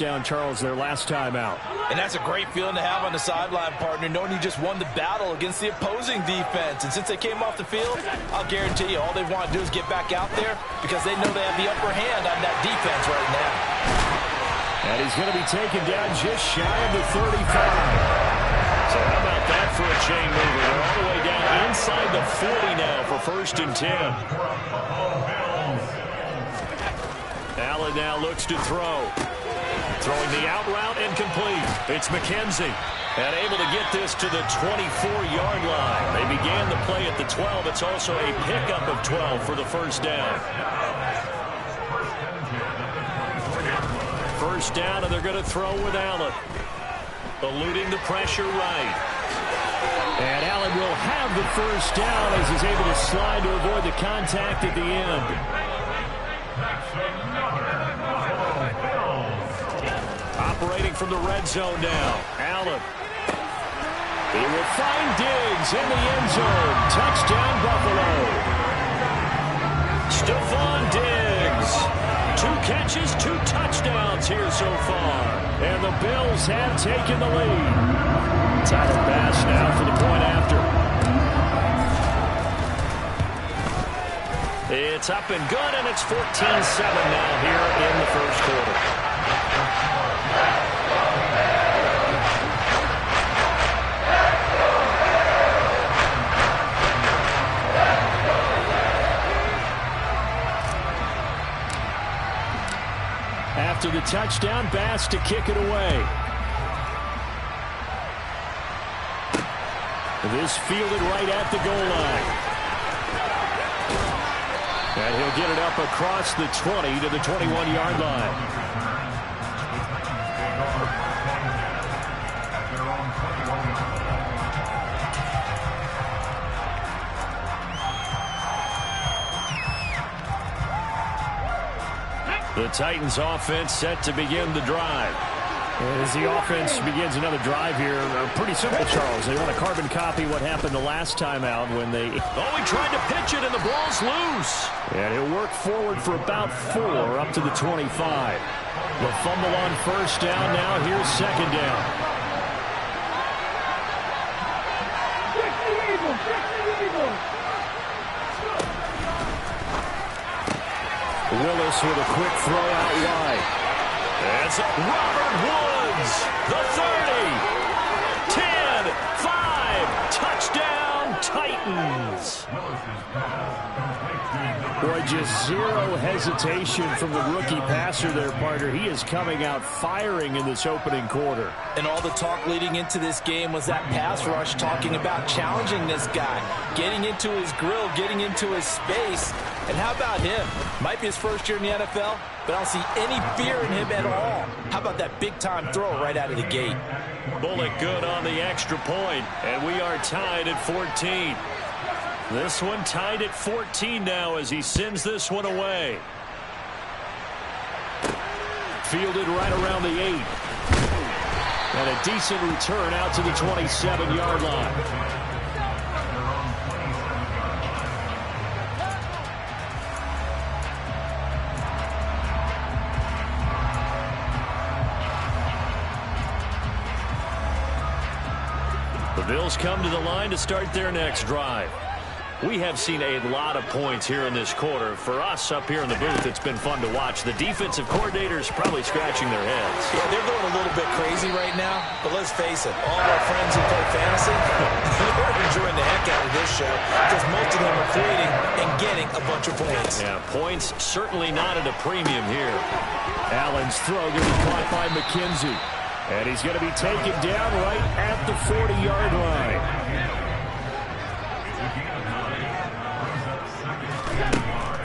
down, Charles, their last time out. And that's a great feeling to have on the sideline, partner, knowing you just won the battle against the opposing defense. And since they came off the field, I'll guarantee you all they want to do is get back out there because they know they have the upper hand on that defense right now. And he's going to be taken down just shy of the 35. So how about that for a chain mover? They're all the way down inside the 40 now for 1st and 10. Allen now looks to throw. Throwing the out route incomplete. It's McKenzie. And able to get this to the 24-yard line. They began the play at the 12. It's also a pickup of 12 for the first down. First down, and they're going to throw with Allen. Eluding the pressure right. And Allen will have the first down as he's able to slide to avoid the contact at the end. Operating from the red zone now. Allen. He will find Diggs in the end zone. Touchdown, Buffalo. Stephon Diggs. 2 catches, 2 touchdowns here so far. And the Bills have taken the lead. Tyler Bass now for the point after. It's up and good, and it's 14-7 now here in the first quarter. After the touchdown, Bass to kick it away. This fielded right at the goal line. And he'll get it up across the 20 to the 21-yard line. The Titans offense set to begin the drive. As the offense begins another drive here, pretty simple, Charles. They want to carbon copy what happened the last time out when they... Oh, he tried to pitch it and the ball's loose. And he'll work forward for about 4 up to the 25. The fumble on first down now. Here's second down. Willis with a quick throw out wide. It's Robert Woods, the 30, 10, 5, touchdown Titans. Boy, just zero hesitation from the rookie passer there, partner. He is coming out firing in this opening quarter. And all the talk leading into this game was that pass rush talking about challenging this guy, getting into his grill, getting into his space. And how about him? Might be his first year in the NFL, but I don't see any fear in him at all. How about that big-time throw right out of the gate? Bullet good on the extra point, and we are tied at 14. This one tied at 14 now as he sends this one away. Fielded right around the 8. And a decent return out to the 27-yard line. The Bills come to the line to start their next drive. We have seen a lot of points here in this quarter. For us up here in the booth, it's been fun to watch. The defensive coordinators probably scratching their heads. Yeah, they're going a little bit crazy right now, but let's face it, all of our friends who play fantasy, they're enjoying the heck out of this show because most of them are creating and getting a bunch of points. Yeah, points certainly not at a premium here. Allen's throw going to be caught by McKenzie. And he's going to be taken down right at the 40-yard line.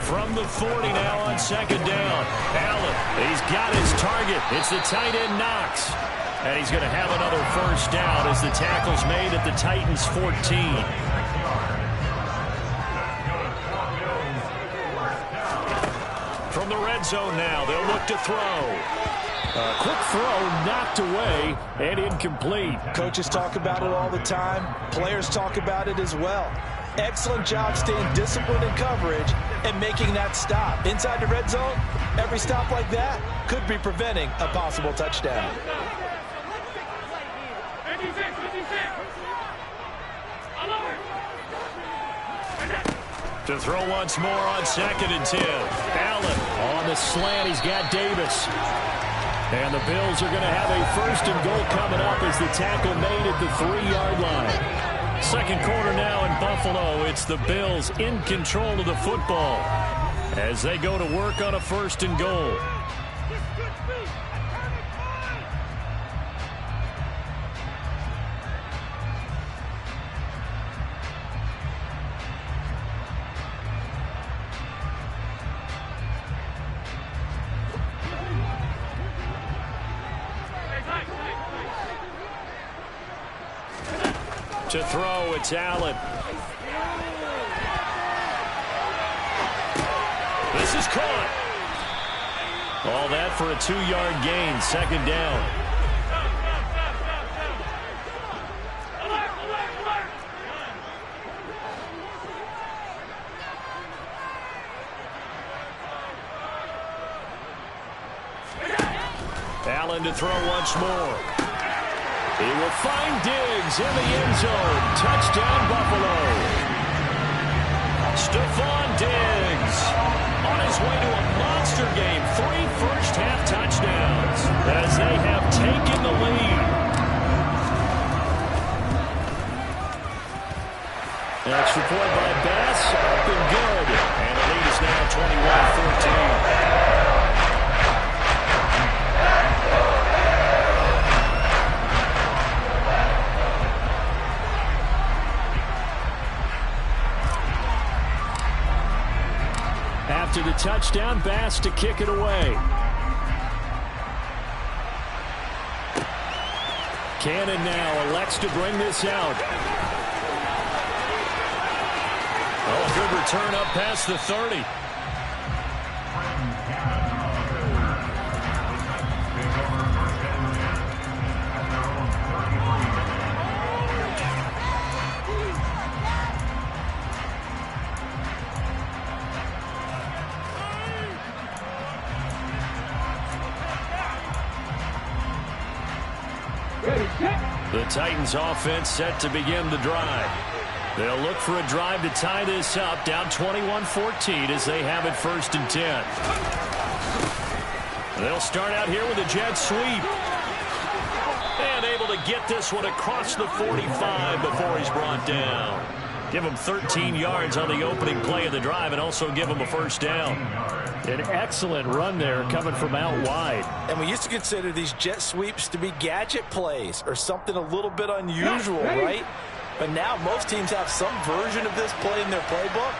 From the 40 now on second down. Allen, he's got his target. It's the tight end Knox. And he's going to have another first down as the tackle's made at the Titans' 14. From the red zone now, they'll look to throw. A quick throw knocked away and incomplete. Coaches talk about it all the time. Players talk about it as well. Excellent job staying disciplined in coverage and making that stop. Inside the red zone, every stop like that could be preventing a possible touchdown. To throw once more on 2nd and 10. Allen on the slant. He's got Davis. And the Bills are going to have a 1st and goal coming up as the tackle made at the 3-yard line. Second quarter now in Buffalo. It's the Bills in control of the football as they go to work on a 1st and goal. To throw, it's Allen. This is caught. All that for a 2-yard gain, 2nd down. Allen to throw once more. He will find Diggs in the end zone. Touchdown, Buffalo. Stephon Diggs on his way to a monster game. 3 first-half touchdowns as they have taken the lead. Extra point by Bass. Up and good. And the lead is now 21-14. After the touchdown, Bass to kick it away. Cannon now elects to bring this out. Oh, good return up past the 30. The Titans offense set to begin the drive. They'll look for a drive to tie this up, down 21-14 as they have it 1st and 10. They'll start out here with a jet sweep. And able to get this one across the 45 before he's brought down. Give him 13 yards on the opening play of the drive and also give him a 1st down. An excellent run there coming from out wide. And we used to consider these jet sweeps to be gadget plays or something a little bit unusual, right? But now most teams have some version of this play in their playbook.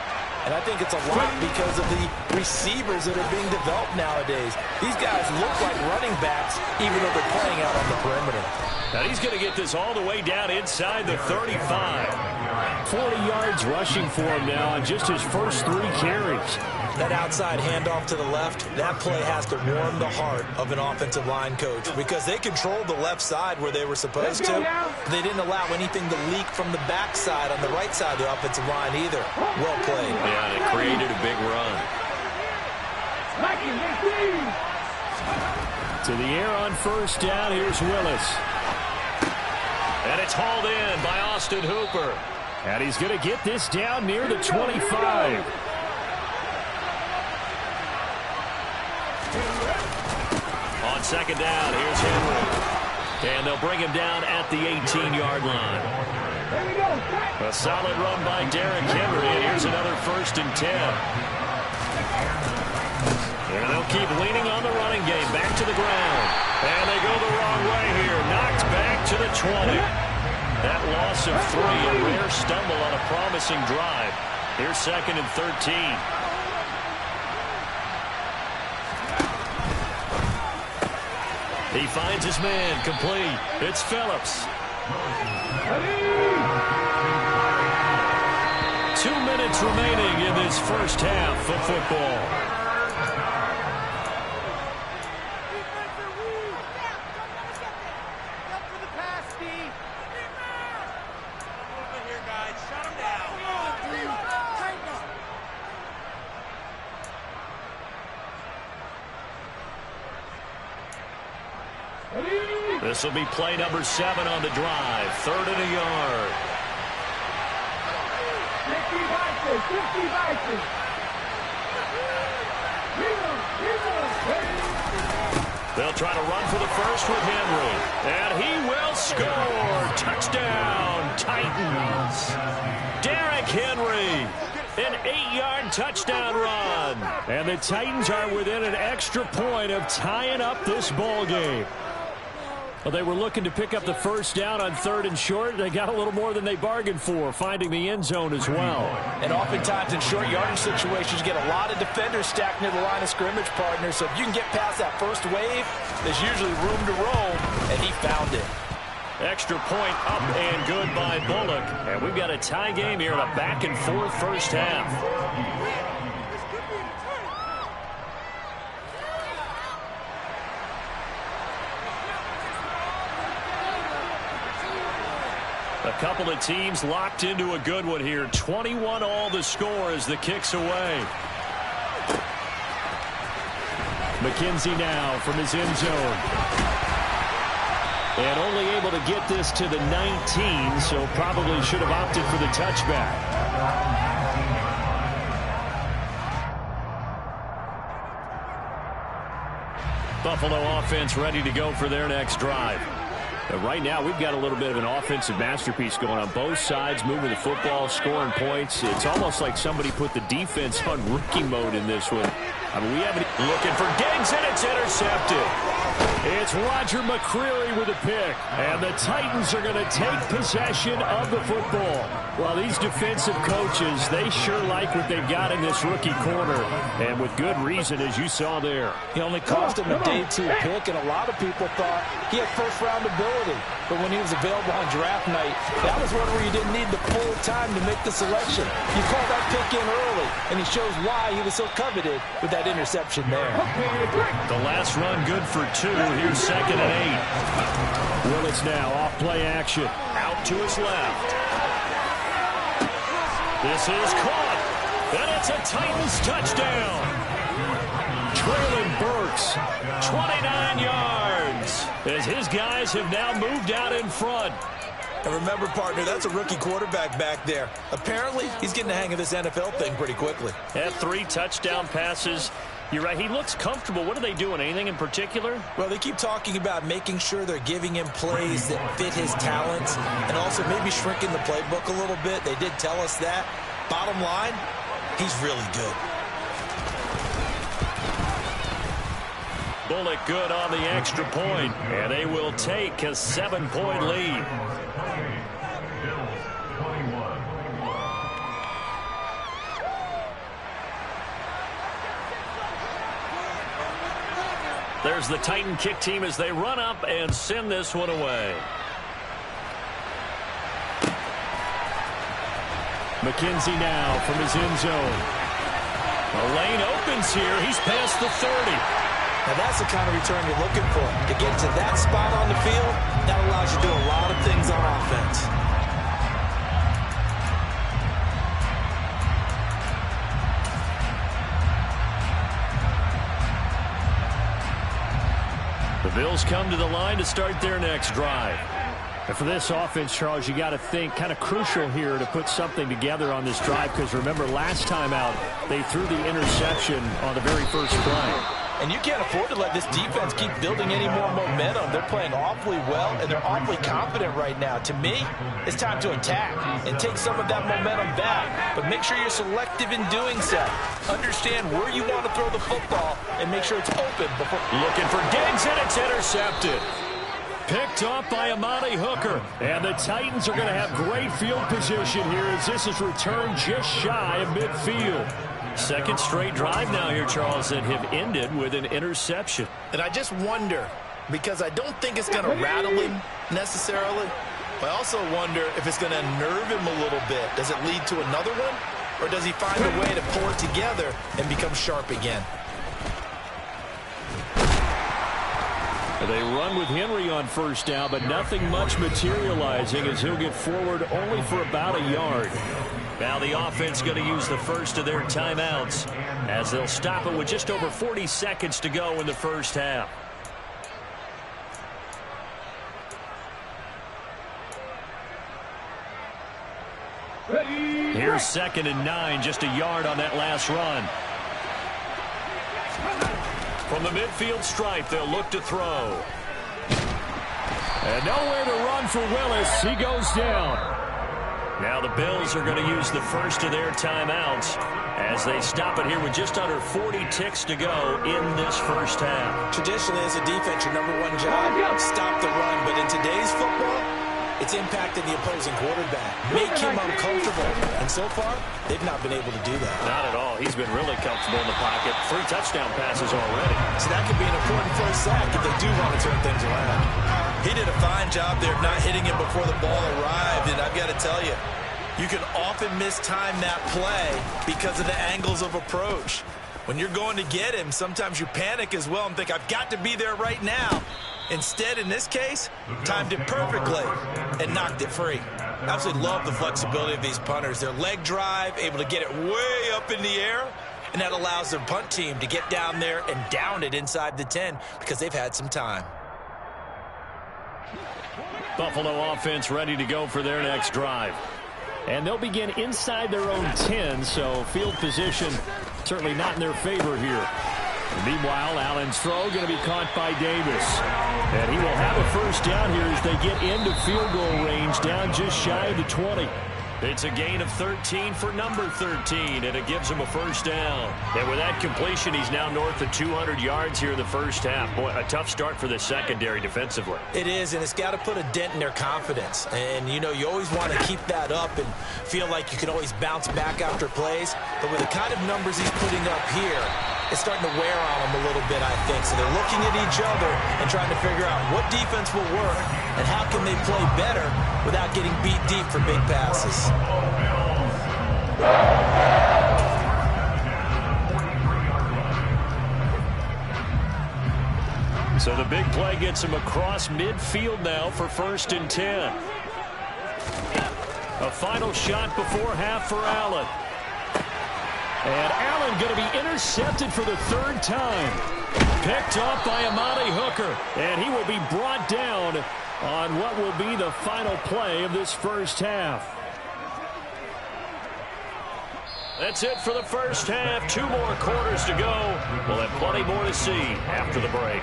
And I think it's a lot because of the receivers that are being developed nowadays. These guys look like running backs even though they're playing out on the perimeter. Now he's going to get this all the way down inside the 35. 40 yards rushing for him now on just his first 3 carries. That outside handoff to the left, that play has to warm the heart of an offensive line coach because they controlled the left side where they were supposed to. They didn't allow anything to leak from the backside on the right side of the offensive line either. Well played. Yeah, and it created a big run. To the air on 1st down, here's Willis. And it's hauled in by Austin Hooper. And he's going to get this down near the 25. On 2nd down, here's Henry. And they'll bring him down at the 18-yard line. A solid run by Derrick Henry, and here's another 1st and 10. And they'll keep leaning on the running game, back to the ground. And they go the wrong way here, knocked back to the 20. That loss of 3, a rare stumble on a promising drive. Here's 2nd and 13. He finds his man, complete. It's Phillips. 2 minutes remaining in this 1st half of football. This will be play number 7 on the drive. 3rd and a yard. They'll try to run for the first with Henry. And he will score. Touchdown, Titans. Derrick Henry. An 8-yard touchdown run. And the Titans are within an extra point of tying up this ball game. Well, they were looking to pick up the first down on 3rd and short. They got a little more than they bargained for, finding the end zone as well. And oftentimes in short yardage situations, you get a lot of defenders stacked near the line of scrimmage, partner. So if you can get past that first wave, there's usually room to roam, and he found it. Extra point up and good by Bullock. And we've got a tie game here in a back-and-forth first half. A couple of teams locked into a good one here. 21 all the score as the kick's away. McKenzie now from his end zone. And only able to get this to the 19, so probably should have opted for the touchback. Buffalo offense ready to go for their next drive. But right now, we've got a little bit of an offensive masterpiece going on both sides, moving the football, scoring points. It's almost like somebody put the defense on rookie mode in this one. I mean, we haven't looking for Diggs, and it's intercepted. It's Roger McCreary with a pick, and the Titans are going to take possession of the football. Well, these defensive coaches, they sure like what they've got in this rookie corner, and with good reason, as you saw there. He only cost him a day 2 pick, and a lot of people thought he had first-round ability. But when he was available on draft night, that was one where you didn't need the full time to make the selection. You call that pick in early, and he shows why he was so coveted with that interception there. The last run good for 2. Here's 2nd and 8. Willis now off play action. Out to his left. This is caught. And it's a Titans touchdown. Traylon Burks, 29 yards. As his guys have now moved out in front. And remember, partner, that's a rookie quarterback back there. Apparently, he's getting the hang of this NFL thing pretty quickly. Had 3 touchdown passes. You're right. He looks comfortable. What are they doing? Anything in particular? Well, they keep talking about making sure they're giving him plays that fit his talents and also maybe shrinking the playbook a little bit. They did tell us that. Bottom line, he's really good. Bullock good on the extra point, and they will take a 7-point lead. There's the Titan kick team as they run up and send this one away. McKenzie now from his end zone. The lane opens here. He's past the 30. Now that's the kind of return you're looking for. To get to that spot on the field, that allows you to do a lot of things on offense. The Bills come to the line to start their next drive. And for this offense, Charles, you got to think kind of crucial here to put something together on this drive, because remember last time out they threw the interception on the very first play. And you can't afford to let this defense keep building any more momentum. They're playing awfully well, and they're awfully confident right now. To me, it's time to attack and take some of that momentum back. But make sure you're selective in doing so. Understand where you want to throw the football and make sure it's open before. Looking for Diggs, and it's intercepted. Picked off by Amani Hooker. And the Titans are going to have great field position here as this is returned just shy of midfield. Second straight drive now here, Charles, that have ended with an interception. And I just wonder, because I don't think it's going to rattle him necessarily, but I also wonder if it's going to unnerve him a little bit. Does it lead to another one? Or does he find a way to pull it together and become sharp again? They run with Henry on first down, but nothing much materializing as he'll get forward only for about a yard. Now the offense going to use the first of their timeouts as they'll stop it with just over 40 seconds to go in the first half. Here's 2nd and 9, just a yard on that last run. From the midfield stripe, they'll look to throw. And nowhere to run for Willis. He goes down. Now the Bills are going to use the first of their timeouts as they stop it here with just under 40 ticks to go in this first half. Traditionally, as a defense, your number one job, stop the run. But in today's football, it's impacting the opposing quarterback. Make him uncomfortable. And so far, they've not been able to do that. Not at all. He's been really comfortable in the pocket. 3 touchdown passes already. So that could be an important first sack if they do want to turn things around. He did a fine job there of not hitting him before the ball arrived. And I've got to tell you, you can often mistime that play because of the angles of approach. When you're going to get him, sometimes you panic as well and think, I've got to be there right now. Instead, in this case, timed it perfectly and knocked it free. Absolutely love the flexibility of these punters. Their leg drive, able to get it way up in the air, and that allows their punt team to get down there and down it inside the 10 because they've had some time. Buffalo offense ready to go for their next drive. And they'll begin inside their own 10, so field position certainly not in their favor here. Meanwhile, Allen's throw going to be caught by Davis. And he will have a first down here as they get into field goal range, down just shy of the 20. It's a gain of 13 for number 13, and it gives him a first down. And with that completion, he's now north of 200 yards here in the first half. Boy, a tough start for the secondary defensively. It is, and it's got to put a dent in their confidence. And, you know, you always want to keep that up and feel like you can always bounce back after plays. But with the kind of numbers he's putting up here, it's starting to wear on them a little bit, I think. So they're looking at each other and trying to figure out what defense will work and how can they play better without getting beat deep for big passes. So the big play gets him across midfield now for 1st and 10. A final shot before half for Allen. And Allen going to be intercepted for the 3rd time. Picked off by Amani Hooker. And he will be brought down on what will be the final play of this first half. That's it for the first half. 2 more quarters to go. We'll have plenty more to see after the break.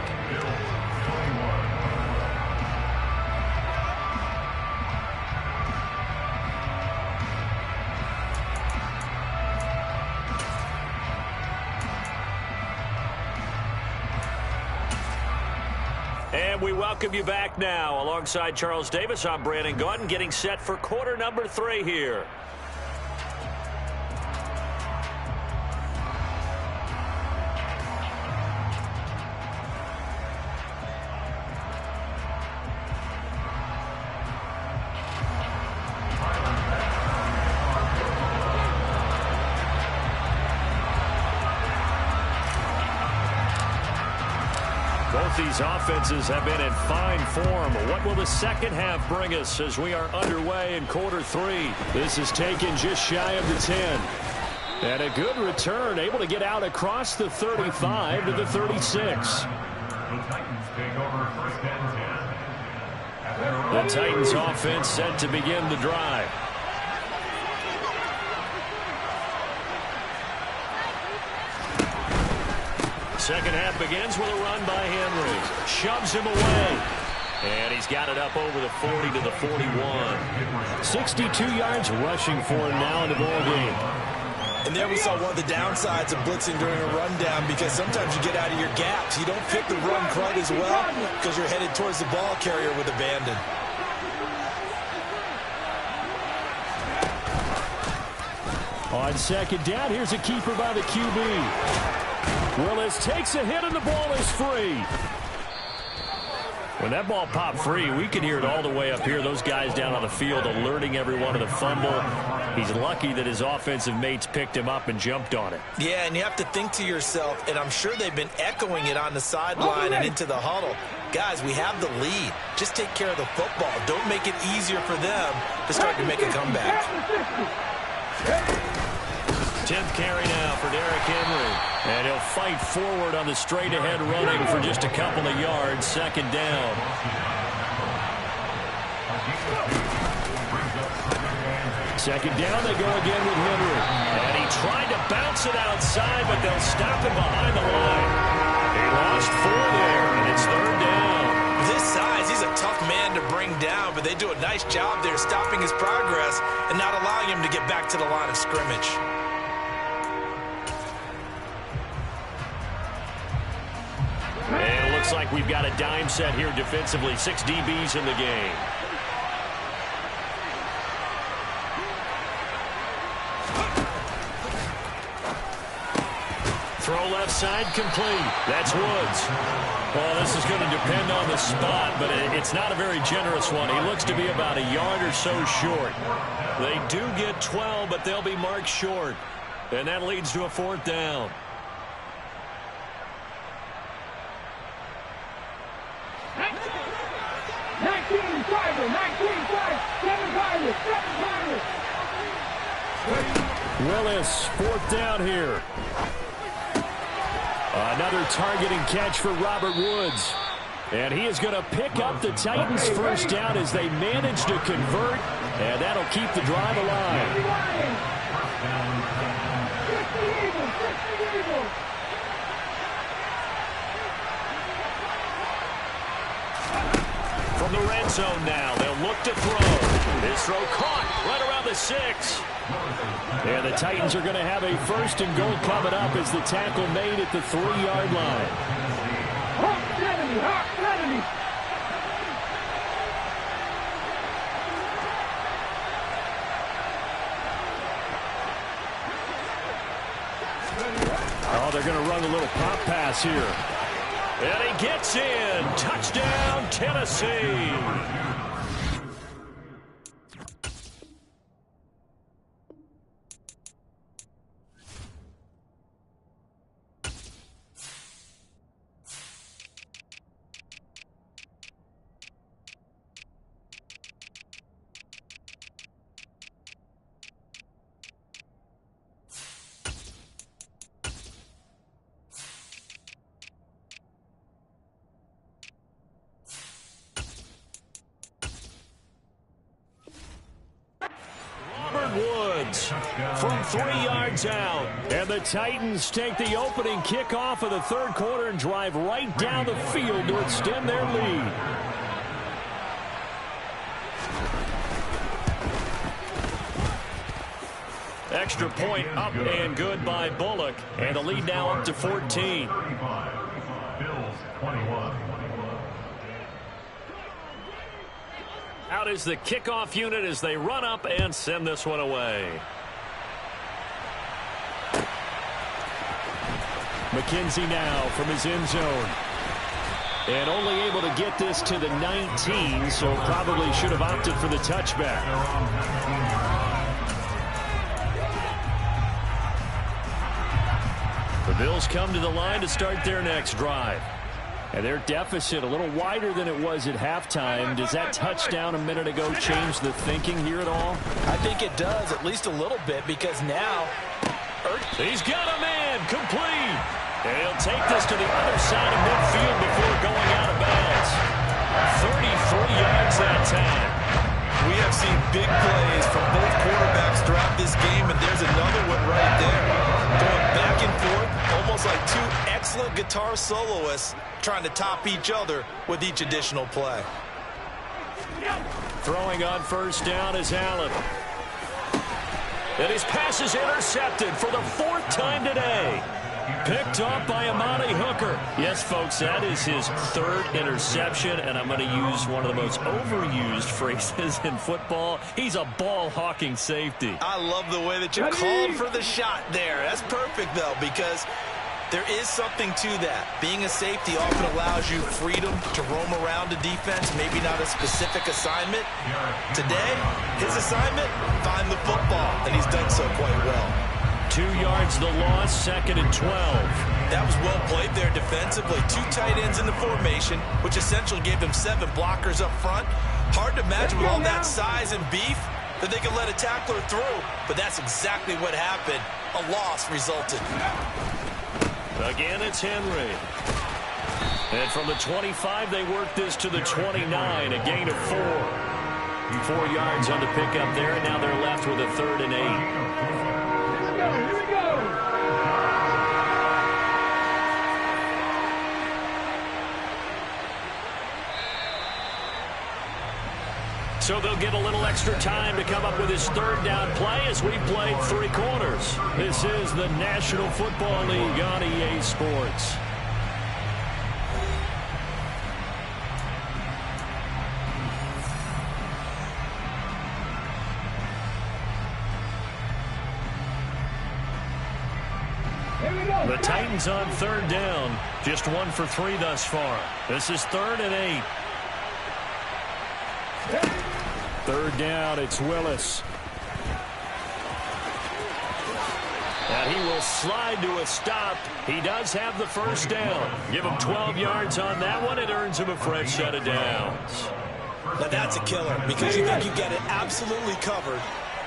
And we welcome you back now. Alongside Charles Davis, I'm Brandon Gaudin, getting set for quarter number 3 here. Both these offenses have been in fine form. What will the second half bring us as we are underway in quarter 3? This is taken just shy of the 10. And a good return, able to get out across the 35 to the 36. The Titans offense set to begin the drive. Second half begins with a run by Henry. Shoves him away. And he's got it up over the 40 to the 41. 62 yards rushing for him now in the ball game. And there we saw one of the downsides of blitzing during a rundown, because sometimes you get out of your gaps. You don't fit the run quite as well because you're headed towards the ball carrier with abandon. On second down, here's a keeper by the QB. Willis takes a hit and the ball is free. When that ball popped free, we could hear it all the way up here. Those guys down on the field alerting everyone of the fumble. He's lucky that his offensive mates picked him up and jumped on it. Yeah, and you have to think to yourself, and I'm sure they've been echoing it on the sideline and into the huddle. Guys, we have the lead. Just take care of the football. Don't make it easier for them to start to make a comeback. 10th carry now for Derrick Henry. And he'll fight forward on the straight-ahead running for just a couple of yards. Second down. Second down, they go again with Henry. And he tried to bounce it outside, but they'll stop him behind the line. He lost 4 there, and it's third down. With his size, he's a tough man to bring down, but they do a nice job there stopping his progress and not allowing him to get back to the line of scrimmage. And it looks like we've got a dime set here defensively. 6 DBs in the game. Throw left side complete. That's Woods. Well, this is going to depend on the spot, but it's not a very generous one. He looks to be about a yard or so short. They do get 12, but they'll be marked short. And that leads to a 4th down. Willis, 4th down here. Another targeting catch for Robert Woods. And he is going to pick up the Titans' first down as they manage to convert. And that'll keep the drive alive. From the red zone now, they'll look to throw. This throw caught right around the 6. And the Titans are going to have a 1st and goal coming up as the tackle made at the 3-yard line. Oh, they're going to run a little pop pass here. And he gets in. Touchdown, Tennessee. From 3 yards out. And the Titans take the opening kickoff of the 3rd quarter and drive right down the field to extend their lead. Extra point up and good by Bullock. And the lead now up to 14. Bills 21. Out is the kickoff unit as they run up and send this one away. McKenzie now from his end zone. And only able to get this to the 19, so probably should have opted for the touchback. The Bills come to the line to start their next drive. And their deficit a little wider than it was at halftime. Does that touchdown a minute ago change the thinking here at all? I think it does, at least a little bit, because now he's got a man complete. And he'll take this to the other side of midfield before going out of bounds. 33 yards that time. We have seen big plays from both quarterbacks throughout this game, and there's another one right there. Going back and forth, almost like 2 excellent guitar soloists trying to top each other with each additional play. Throwing on 1st down is Allen. And his pass is intercepted for the 4th time today. Picked off by Amani Hooker. Yes, folks, that is his 3rd interception, and I'm going to use one of the most overused phrases in football. He's a ball-hawking safety. I love the way that you called for the shot there. That's perfect, though, because there is something to that. Being a safety often allows you freedom to roam around a defense, maybe not a specific assignment. Today, his assignment, find the football, and he's done so quite well. 2 yards the loss, 2nd and 12. That was well played there defensively. 2 tight ends in the formation, which essentially gave them 7 blockers up front. Hard to imagine with all that size and beef that they could let a tackler through, but that's exactly what happened. A loss resulted. Again, it's Henry. And from the 25, they work this to the 29, a gain of 4. 4 yards on the pickup there, and now they're left with a 3rd and 8. Here we go. So they'll get a little extra time to come up with his 3rd down play as we've played 3 quarters. This is the National Football League on EA Sports. The Titans on 3rd down. Just 1 for 3 thus far. This is 3rd and 8. 3rd down, it's Willis. And he will slide to a stop. He does have the 1st down. Give him 12 yards on that one. It earns him a fresh set of downs. Now that's a killer because you think you get it absolutely covered,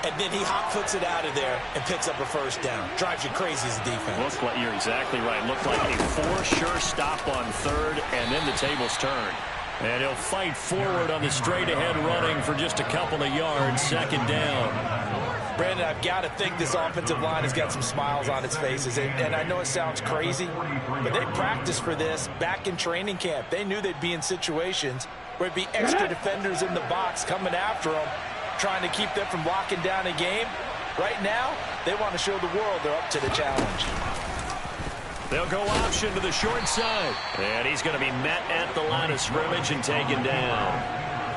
and then he hot-foots it out of there and picks up a 1st down. Drives you crazy as a defense. You're exactly right. Looked like a 4 sure stop on 3rd, and then the tables turn. And he'll fight forward on the straight-ahead running for just a couple of yards. 2nd down. Brandon, I've got to think this offensive line has got some smiles on its faces. And I know it sounds crazy, but they practiced for this back in training camp. They knew they'd be in situations where it'd be extra defenders in the box coming after them, trying to keep them from locking down a game. Right now, they want to show the world they're up to the challenge. They'll go option to the short side. And he's going to be met at the line of scrimmage and taken down.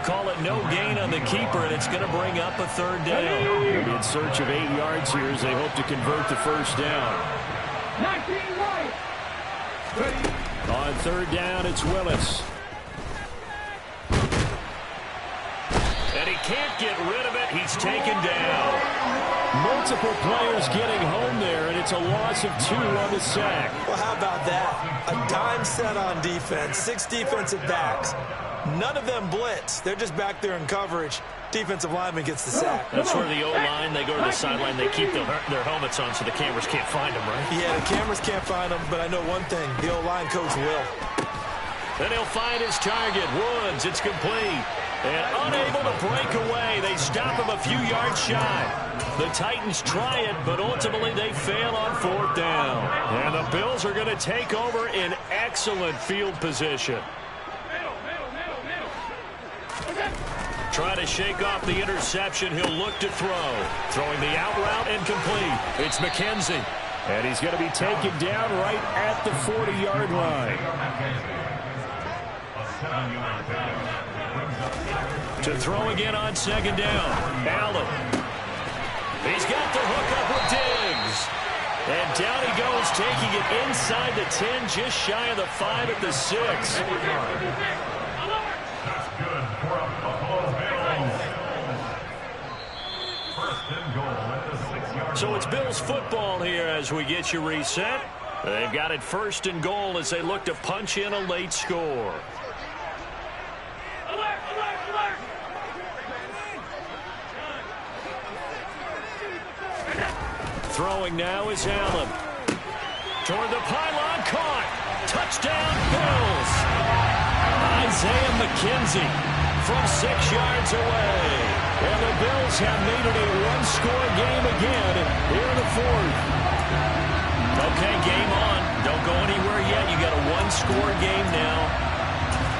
Call it no gain on the keeper, and it's going to bring up a 3rd down. They'll be in search of 8 yards here as they hope to convert the 1st down. 19 right. On 3rd down, it's Willis. And he can't get rid of it. He's taken down. Multiple players getting home there, and it's a loss of 2 on the sack. Well, how about that? A dime set on defense, 6 defensive backs. None of them blitz. They're just back there in coverage. Defensive lineman gets the sack. That's where the O-line, they go to the sideline, they keep their helmets on so the cameras can't find them, right? Yeah, the cameras can't find them, but I know one thing. The O-line coach will. Then he'll find his target. Woods, it's complete. And unable to break away. They stop him a few yards shy. The Titans try it, but ultimately they fail on 4th down. And the Bills are going to take over in excellent field position. Trying to shake off the interception. He'll look to throw. Throwing the out route and complete. It's McKenzie. And he's going to be taken down right at the 40-yard line. To throw again on 2nd down. Allen. He's got the hook up with Diggs. And down he goes, taking it inside the 10, just shy of the 5 at the 6. So it's Bills football here as we get you reset. They've got it 1st and goal as they look to punch in a late score. Throwing now is Allen. Toward the pylon, caught. Touchdown, Bills. Isaiah McKenzie from 6 yards away. And the Bills have made it a 1-score game again here in the 4th. Okay, game on. Don't go anywhere yet. You got a 1-score game now.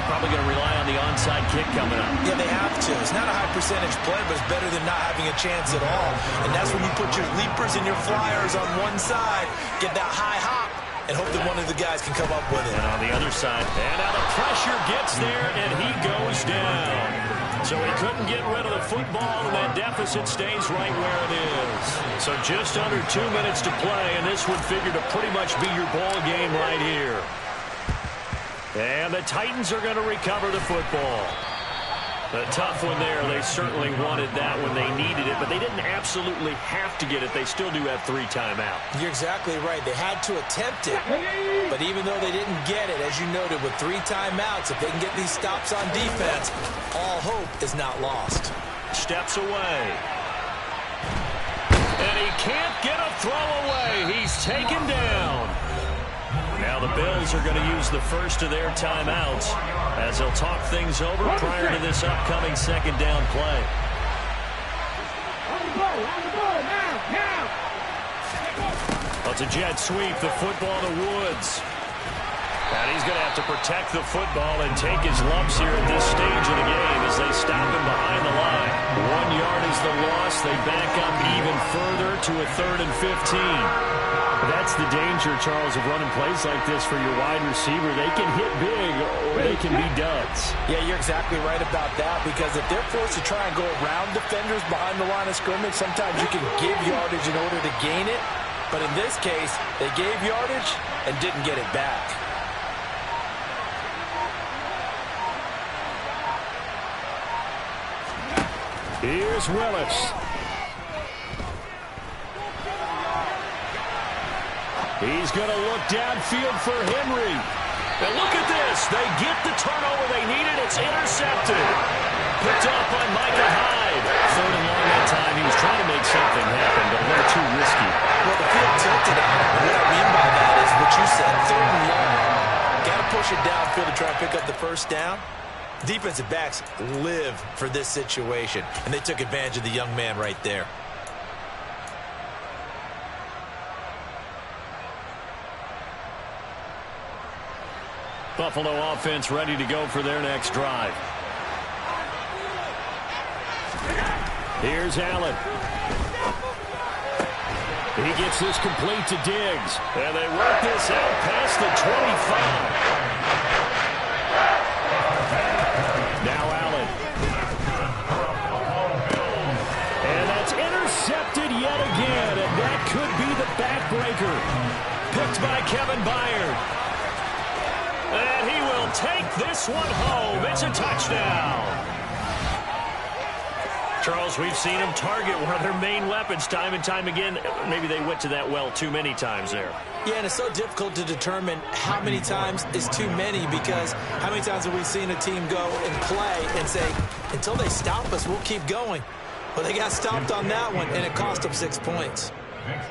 Probably going to rely on the onside kick coming up. Yeah, they have to. It's not a high percentage play, but it's better than not having a chance at all. And that's when you put your leapers and your flyers on one side, get that high hop, and hope that one of the guys can come up with it. And on the other side, and now the pressure gets there, and he goes down. So he couldn't get rid of the football, and that deficit stays right where it is. So just under 2 minutes to play, and this would figure to pretty much be your ball game right here. And the Titans are going to recover the football. A tough one there. They certainly wanted that when they needed it, but they didn't absolutely have to get it. They still do have 3 timeouts. You're exactly right. They had to attempt it, but even though they didn't get it, as you noted, with 3 timeouts, if they can get these stops on defense, all hope is not lost. Steps away. And he can't get a throw away. He's taken down. Now the Bills are going to use the first of their timeouts as they'll talk things over prior to this upcoming second down play. On the ball, now! Well, it's a jet sweep, the football to Woods. And he's going to have to protect the football and take his lumps here at this stage of the game as they stop him behind the line. 1 yard is the loss. They back up even further to a 3rd and 15. That's the danger, Charles, of running plays like this for your wide receiver. They can hit big or they can be duds. Yeah, you're exactly right about that, because if they're forced to try and go around defenders behind the line of scrimmage, sometimes you can give yardage in order to gain it. But in this case, they gave yardage and didn't get it back. Here's Willis. He's going to look downfield for Henry. And look at this. They get the turnover they needed. It's intercepted. Picked up by Micah Hyde. 3rd and long that time. He was trying to make something happen, but a little too risky. Well, the field tilted on him. What I mean by that is what you said, 3rd and long. Got to push it downfield to try and pick up the first down. Defensive backs live for this situation, and they took advantage of the young man right there. Buffalo offense ready to go for their next drive. Here's Allen. He gets this complete to Diggs. And they work this out past the 25. Now Allen. And that's intercepted yet again. And that could be the backbreaker. Picked by Kevin Byard. And he will take this one home. It's a touchdown. Charles, we've seen them target one of their main weapons time and time again. Maybe they went to that well too many times there. Yeah, and it's so difficult to determine how many times is too many, because how many times have we seen a team go and play and say, until they stop us, we'll keep going. Well, they got stopped on that one, and it cost them 6 points.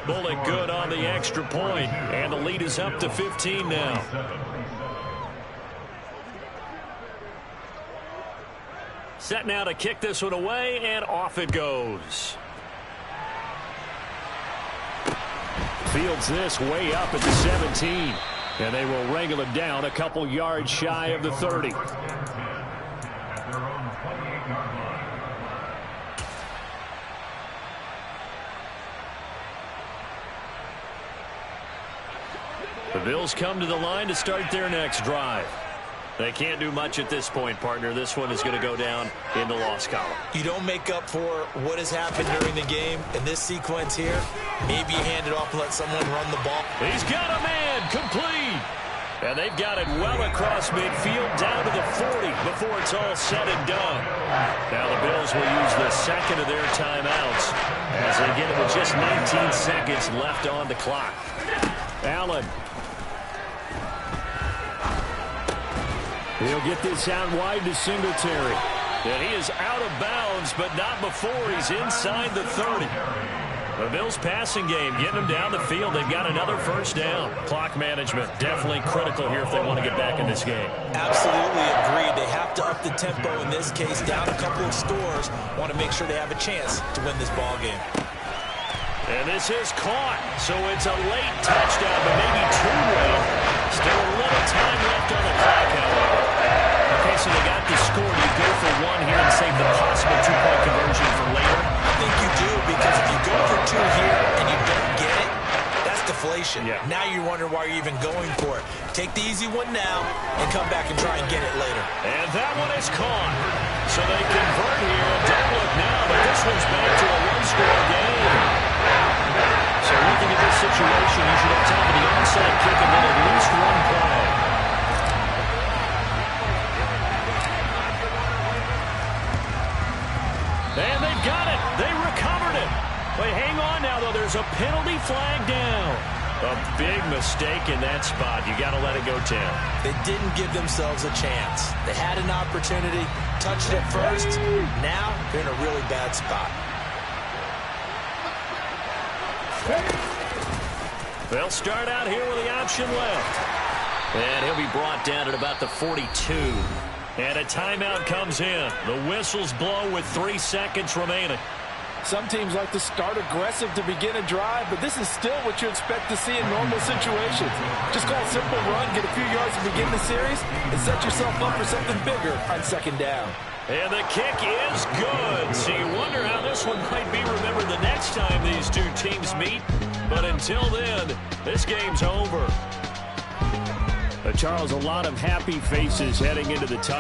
Bullet good on the extra point, and the lead is up to 15 now. Set now to kick this one away, and off it goes. Fields this way up at the 17. And they will wrangle it down a couple yards shy of the 30. The Bills come to the line to start their next drive. They can't do much at this point, partner. This one is going to go down in the loss column. You don't make up for what has happened during the game. In this sequence here, maybe you hand it off and let someone run the ball. He's got a man, complete. And they've got it well across midfield down to the 40 before it's all said and done. Now the Bills will use the second of their timeouts as they get it with just 19 seconds left on the clock. Allen. He'll get this out wide to Singletary. And he is out of bounds, but not before he's inside the 30. The Bills passing game, getting them down the field. They've got another first down. Clock management, definitely critical here if they want to get back in this game. Absolutely agreed. They have to up the tempo in this case, down a couple of scores. Want to make sure they have a chance to win this ball game. And this is caught, so it's a late touchdown, but maybe too late. Still a little time left on the clock, however. Okay, so they got the score. Do you go for one here and save the possible two-point conversion for later? I think you do, because if you go for two here and you don't get it, that's deflation. Yeah. Now you wonder why you're even going for it. Take the easy one now and come back and try and get it later. And that one is caught. So they convert here. Don't look now, but this one's back to a one-score game. So looking at this situation, you should have time for the onside kick and then at least one play. And they've got it. They recovered it. Wait, hang on now, though. There's a penalty flag down. A big mistake in that spot. You got to let it go, Tim. They didn't give themselves a chance. They had an opportunity, touched it first. Now they're in a really bad spot. They'll start out here with the option left. And he'll be brought down at about the 42. And a timeout comes in. The whistles blow with 3 seconds remaining. Some teams like to start aggressive to begin a drive, but this is still what you expect to see in normal situations. Just call a simple run, get a few yards to begin the series, and set yourself up for something bigger on second down. And the kick is good. So you wonder how this one might be remembered the next time these two teams meet. But until then, this game's over. Charles, a lot of happy faces heading into the tunnel.